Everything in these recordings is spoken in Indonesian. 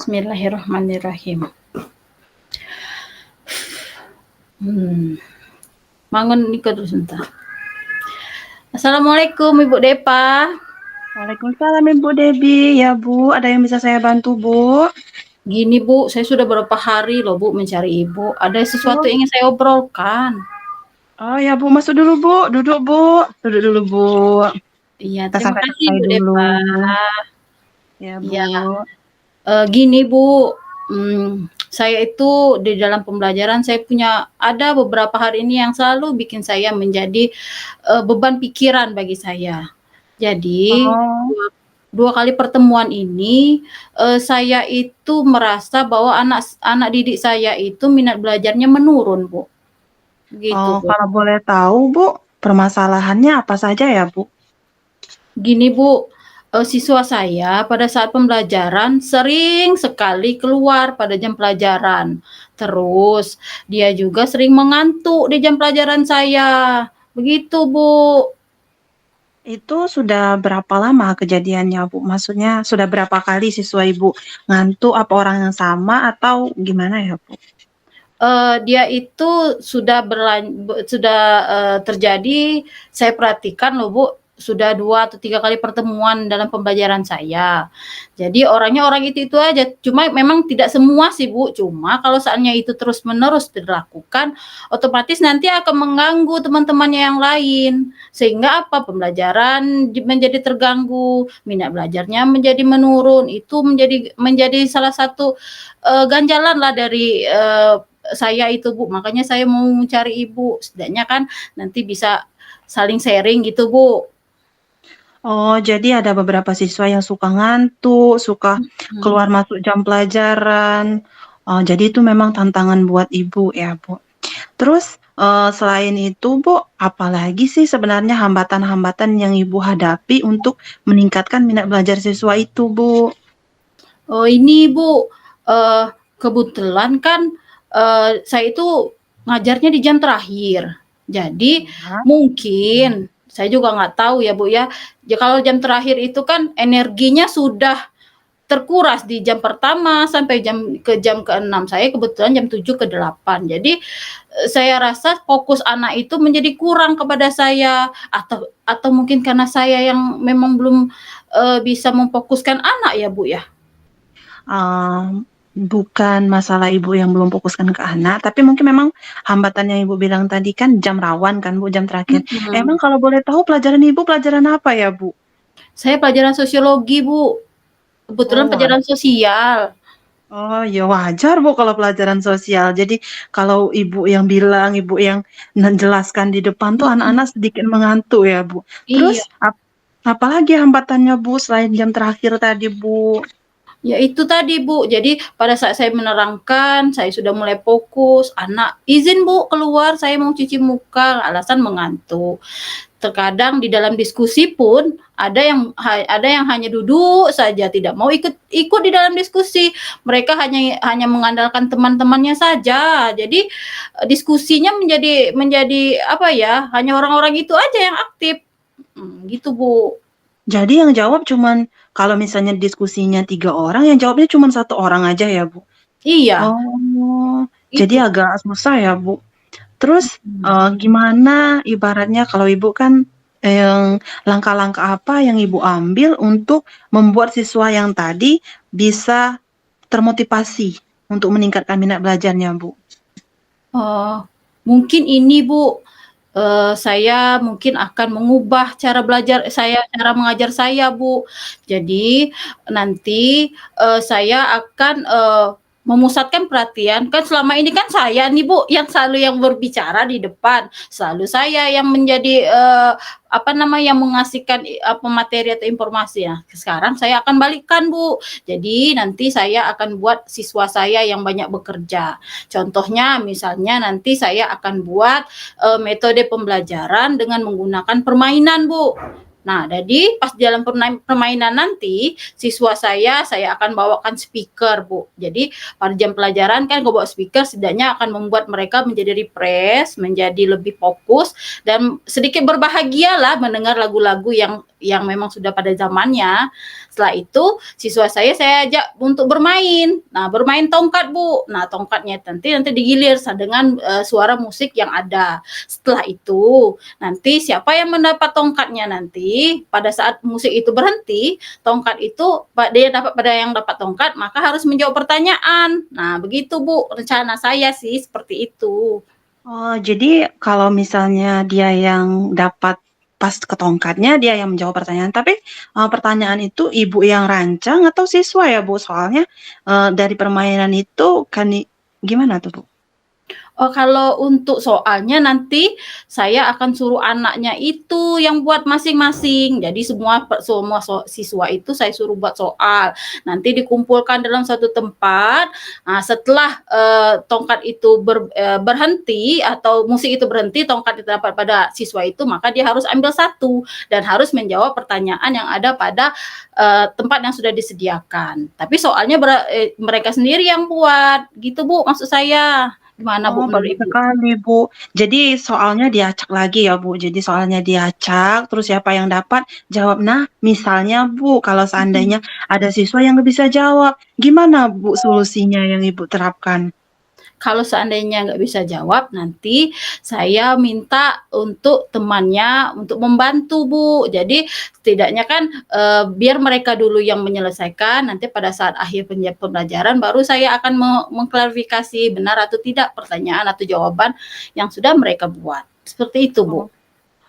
Bismillahirrahmanirrahim. Bangun Niko dulu sebentar. Assalamualaikum Ibu Depa. Waalaikumsalam Ibu Debbie. Ya Bu, ada yang bisa saya bantu Bu? Gini Bu, saya sudah berapa hari loh Bu mencari Ibu. Ada sesuatu yang ingin saya obrolkan. Oh ya Bu, masuk dulu Bu. Duduk Bu. Duduk dulu Bu. Iya, Kita terima sampai kasih selesai Bu dulu. Depa. Ya Bu. Iya. Gini Bu, saya itu di dalam pembelajaran saya punya ada beberapa hari ini yang selalu bikin saya menjadi beban pikiran bagi saya. Jadi Oh, dua kali pertemuan ini saya itu merasa bahwa anak didik saya itu minat belajarnya menurun, Bu. Begitu, Bu. kalau boleh tahu Bu, permasalahannya apa saja ya Bu? Gini, Bu, siswa saya pada saat pembelajaran sering sekali keluar pada jam pelajaran. Terus dia juga sering mengantuk di jam pelajaran saya. Begitu, Bu. Itu sudah berapa lama kejadiannya Bu? Maksudnya sudah berapa kali siswa Ibu ngantuk, apa orang yang sama atau gimana ya Bu? Dia itu sudah terjadi, saya perhatikan loh Bu, sudah 2 atau 3 kali pertemuan dalam pembelajaran saya. Jadi orangnya orang itu aja, cuma memang tidak semua sih Bu, cuma kalau seandainya itu terus-menerus dilakukan, otomatis nanti akan mengganggu teman-temannya yang lain. Sehingga apa, pembelajaran menjadi terganggu, minat belajarnya menjadi menurun, itu menjadi salah satu, ganjalan lah dari, saya itu Bu, makanya saya mau mencari Ibu, setidaknya kan nanti bisa saling sharing gitu Bu. Oh, jadi ada beberapa siswa yang suka ngantuk, suka Mhm. keluar masuk jam pelajaran. Oh, jadi itu memang tantangan buat Ibu ya, Bu. Terus, selain itu, Bu, apalagi sih sebenarnya hambatan-hambatan yang Ibu hadapi untuk meningkatkan minat belajar siswa itu, Bu? Oh ini Bu, kebetulan kan, saya itu ngajarnya di jam terakhir. Jadi Ya. mungkin, saya juga nggak tahu ya Bu ya, kalau jam terakhir itu kan energinya sudah terkuras di jam pertama sampai jam ke-6. Saya kebetulan jam 7 ke 8. Jadi, saya rasa fokus anak itu menjadi kurang kepada saya, atau mungkin karena saya yang memang belum, bisa memfokuskan anak ya, Bu, ya? Bukan masalah Ibu yang belum fokuskan ke anak, tapi mungkin memang hambatan yang Ibu bilang tadi kan jam rawan kan, Bu, jam terakhir. Emang Mhm. kalau boleh tahu pelajaran Ibu pelajaran apa ya, Bu? Saya pelajaran sosiologi, Bu. Kebetulan Oh, pelajaran sosial. Oh, ya wajar Bu kalau pelajaran sosial. Jadi kalau Ibu yang bilang, Ibu yang menjelaskan di depan tuh Mhm. anak-anak sedikit mengantuk ya Bu. Terus Iya. apalagi hambatannya Bu selain jam terakhir tadi Bu? Ya itu tadi Bu, jadi pada saat saya menerangkan, saya sudah mulai fokus, anak, "Izin Bu keluar, saya mau cuci muka," alasan mengantuk. Terkadang di dalam diskusi pun ada yang hanya duduk saja, tidak mau ikut ikut di dalam diskusi. Mereka hanya hanya mengandalkan teman-temannya saja. Jadi, diskusinya menjadi menjadi apa ya, hanya orang-orang itu aja yang aktif. Gitu Bu. Jadi yang jawab cuman kalau misalnya diskusinya 3 orang, yang jawabnya cuman 1 orang aja ya Bu? Iya, Oh, jadi itu. agak susah ya Bu. Terus, Mhm. gimana ibaratnya kalau Ibu kan, langkah-langkah apa yang Ibu ambil untuk membuat siswa yang tadi bisa termotivasi untuk meningkatkan minat belajarnya, Bu? Oh, mungkin ini Bu, saya mungkin akan mengubah cara mengajar saya Bu. Jadi nanti, saya akan, memusatkan perhatian, kan selama ini kan saya nih Bu yang berbicara di depan, selalu saya yang menjadi, apa namanya, yang mengasihkan materi atau informasi. Nah, sekarang saya akan balikkan Bu. Jadi nanti saya akan buat siswa saya yang banyak bekerja. Contohnya misalnya nanti saya akan buat, metode pembelajaran dengan menggunakan permainan, Bu. Nah, jadi pas dalam permainan nanti, siswa saya akan bawakan speaker, Bu. Jadi pada jam pelajaran kan kalau bawa speaker setidaknya akan membuat mereka menjadi refresh, menjadi lebih fokus, dan sedikit berbahagialah mendengar lagu-lagu yang memang sudah pada zamannya. Setelah itu siswa saya ajak untuk bermain. Nah, bermain tongkat, Bu. Nah, tongkatnya nanti digilir dengan suara musik yang ada. Setelah itu, nanti siapa yang mendapat tongkatnya nanti pada saat musik itu berhenti, tongkat itu dia dapat pada yang dapat tongkat maka harus menjawab pertanyaan. Nah, begitu Bu, rencana saya sih seperti itu. Oh, jadi kalau misalnya dia yang dapat pas ke tongkatnya, dia yang menjawab pertanyaan. Tapi pertanyaan itu ibu yang rancang atau siswa ya, Bu? Soalnya dari permainan itu kan gimana tuh, Bu? Oh, kalau untuk soalnya nanti saya akan suruh anaknya itu yang buat masing-masing. Jadi semua siswa itu saya suruh buat soal. Nanti dikumpulkan dalam satu tempat. Nah, setelah tongkat itu berhenti atau musik itu berhenti, tongkat itu dapat pada siswa itu, maka dia harus ambil satu dan harus menjawab pertanyaan yang ada pada tempat yang sudah disediakan. Tapi soalnya mereka sendiri yang buat, gitu Bu, maksud saya. Gimana Bu Oh, menurut bagus Ibu? sekali, Bu. Jadi soalnya diacak lagi ya, Bu. Jadi soalnya diacak, terus siapa yang dapat jawab. Nah, misalnya, Bu, kalau Mhm. seandainya ada siswa yang nggak bisa jawab, gimana, Bu, solusinya yang Ibu terapkan? Kalau seandainya nggak bisa jawab, nanti saya minta untuk temannya untuk membantu, Bu. Jadi setidaknya kan, biar mereka dulu yang menyelesaikan, nanti pada saat akhir pembelajaran baru saya akan mengklarifikasi benar atau tidak pertanyaan atau jawaban yang sudah mereka buat. Seperti itu, Bu. Oh,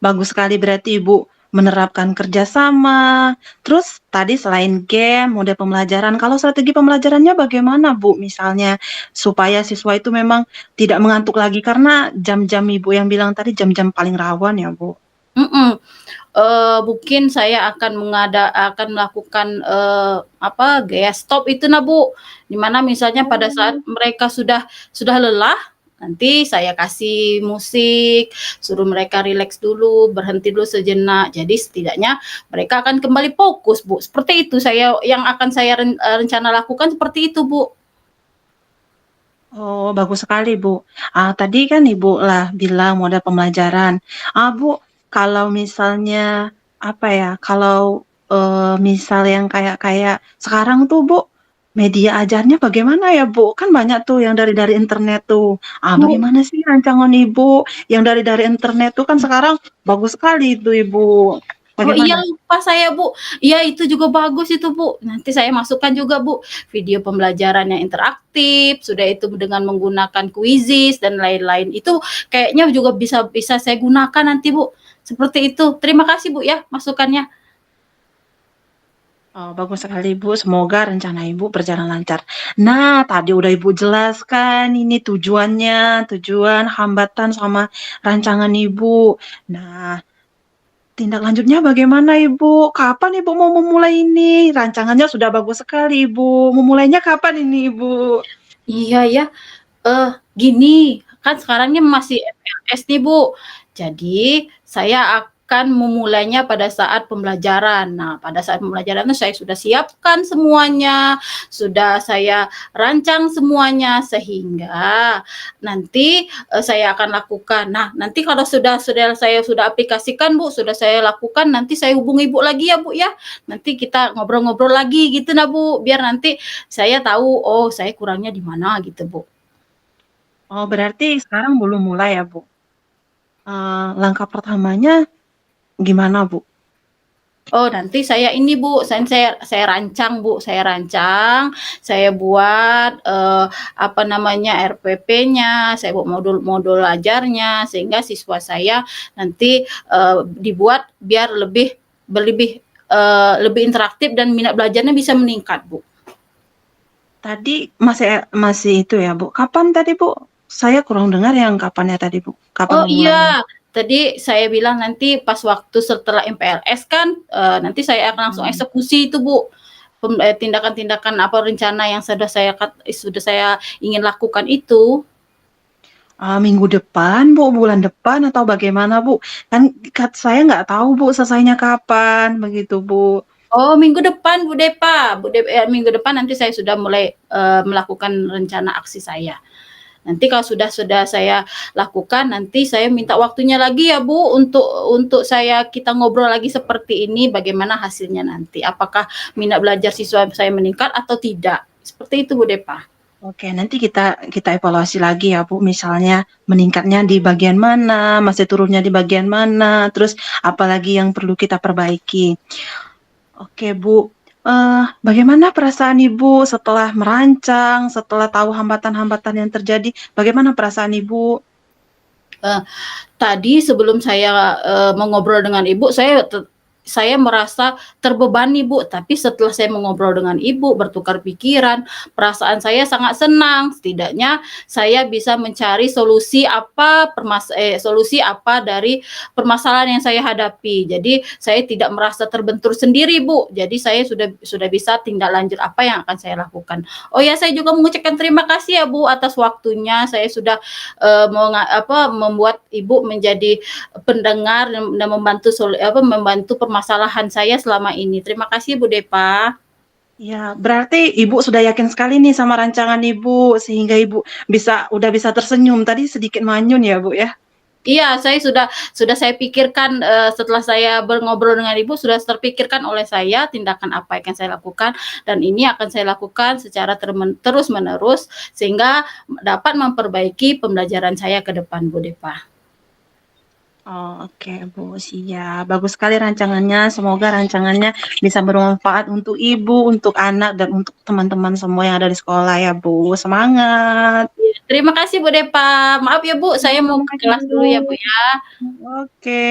bagus sekali berarti Ibu menerapkan kerjasama. Terus tadi selain game, mode pembelajaran, kalau strategi pembelajarannya bagaimana Bu? Misalnya supaya siswa itu memang tidak mengantuk lagi karena jam-jam Ibu yang bilang tadi jam-jam paling rawan ya Bu. Mhm. Mungkin saya akan melakukan, gaya stop itu nah, Bu. Di mana misalnya pada saat Oh. mereka sudah lelah, nanti saya kasih musik, suruh mereka rileks dulu, berhenti dulu sejenak. Jadi setidaknya mereka akan kembali fokus, Bu. Seperti itu yang akan saya rencana lakukan seperti itu, Bu. Oh, bagus sekali, Bu. Tadi kan Ibu lah bilang mode pembelajaran. Bu, kalau misalnya apa ya, kalau misal yang kayak kayak sekarang tuh, Bu, media ajarnya bagaimana ya, Bu? Kan banyak tuh yang dari internet tuh. Bu Bagaimana sih rancangan Ibu yang dari internet tuh kan sekarang bagus sekali itu, Ibu. Oh iya, Bagaimana? lupa saya, Bu. Iya, itu juga bagus itu, Bu. Nanti saya masukkan juga, Bu, video pembelajaran yang interaktif, sudah itu dengan menggunakan Quizizz dan lain-lain. Itu kayaknya juga bisa bisa saya gunakan nanti, Bu. Seperti itu. Terima kasih, Bu, ya masukannya. Oh, bagus sekali Ibu, semoga rencana Ibu berjalan lancar. Nah, tadi udah Ibu jelaskan ini tujuannya, tujuan, hambatan, sama rancangan Ibu. Nah, tindak lanjutnya bagaimana Ibu? Kapan Ibu mau memulai ini? Rancangannya sudah bagus sekali Ibu. Memulainya kapan ini Ibu? Iya ya, gini, kan sekarang ini masih MPLS nih, Bu. Jadi, saya akan memulainya pada saat pembelajaran. Nah, pada saat pembelajaran itu saya sudah siapkan semuanya, sudah saya rancang semuanya, sehingga nanti, saya akan lakukan. Nah, nanti kalau saya sudah aplikasikan, Bu, sudah saya lakukan, nanti saya hubungi Ibu lagi ya, Bu, ya. Nanti kita ngobrol-ngobrol lagi gitu nah, Bu, biar nanti saya tahu, oh saya kurangnya di mana gitu, Bu. Oh, berarti sekarang belum mulai ya Bu? Langkah pertamanya gimana Bu? Oh, nanti saya ini, Bu, saya rancang, Bu, saya buat, RPP-nya, saya buat modul-modul ajarnya, sehingga siswa saya nanti, dibuat biar lebih interaktif dan minat belajarnya bisa meningkat, Bu. Tadi masih masih itu ya Bu, kapan tadi Bu? Saya kurang dengar yang kapannya tadi Bu, kapan Oh memulainya? iya, tadi saya bilang nanti pas waktu setelah MPLS kan, nanti saya akan langsung Hmm. eksekusi itu, Bu. Tindakan-tindakan apa rencana yang sudah saya ingin lakukan itu. Minggu depan Bu, bulan depan atau bagaimana Bu? Kan saya nggak tahu Bu selesainya kapan, begitu Bu. Oh, minggu depan Bu Depa, minggu depan nanti saya sudah mulai, melakukan rencana aksi saya. Nanti kalau sudah saya lakukan, nanti saya minta waktunya lagi ya Bu, untuk kita ngobrol lagi seperti ini, bagaimana hasilnya nanti. Apakah minat belajar siswa saya meningkat atau tidak? Seperti itu Bu Depa. Oke, nanti kita evaluasi lagi ya Bu, misalnya meningkatnya di bagian mana, masih turunnya di bagian mana, terus apalagi yang perlu kita perbaiki. Oke Bu, bagaimana perasaan Ibu setelah merancang, setelah tahu hambatan-hambatan yang terjadi, bagaimana perasaan Ibu? Tadi sebelum saya, mengobrol dengan Ibu, saya merasa terbebani, Bu, tapi setelah saya mengobrol dengan Ibu, bertukar pikiran, perasaan saya sangat senang. Setidaknya saya bisa mencari solusi apa dari permasalahan yang saya hadapi. Jadi saya tidak merasa terbentur sendiri, Bu. Jadi saya sudah bisa tindak lanjut apa yang akan saya lakukan. Oh ya, saya juga mengucapkan terima kasih ya, Bu, atas waktunya. Saya sudah, membuat Ibu menjadi pendengar dan membantu permasalahan saya selama ini. Terima kasih Bu Depa. Ya, berarti Ibu sudah yakin sekali nih sama rancangan Ibu, sehingga Ibu udah bisa tersenyum. Tadi sedikit manyun ya, Bu, ya? Iya, saya sudah saya pikirkan, setelah saya ngobrol dengan Ibu, sudah terpikirkan oleh saya tindakan apa yang akan saya lakukan, dan ini akan saya lakukan secara terus-menerus, sehingga dapat memperbaiki pembelajaran saya ke depan, Bu Depa. Oh, oke Bu, siap. Bagus sekali rancangannya. Semoga rancangannya bisa bermanfaat untuk Ibu, untuk anak, dan untuk teman-teman semua yang ada di sekolah ya Bu. Semangat. Terima kasih Bu Depa. Maaf ya Bu, Ya, saya mau ke sama kelas dulu ya Bu Ibu. ya. Oke.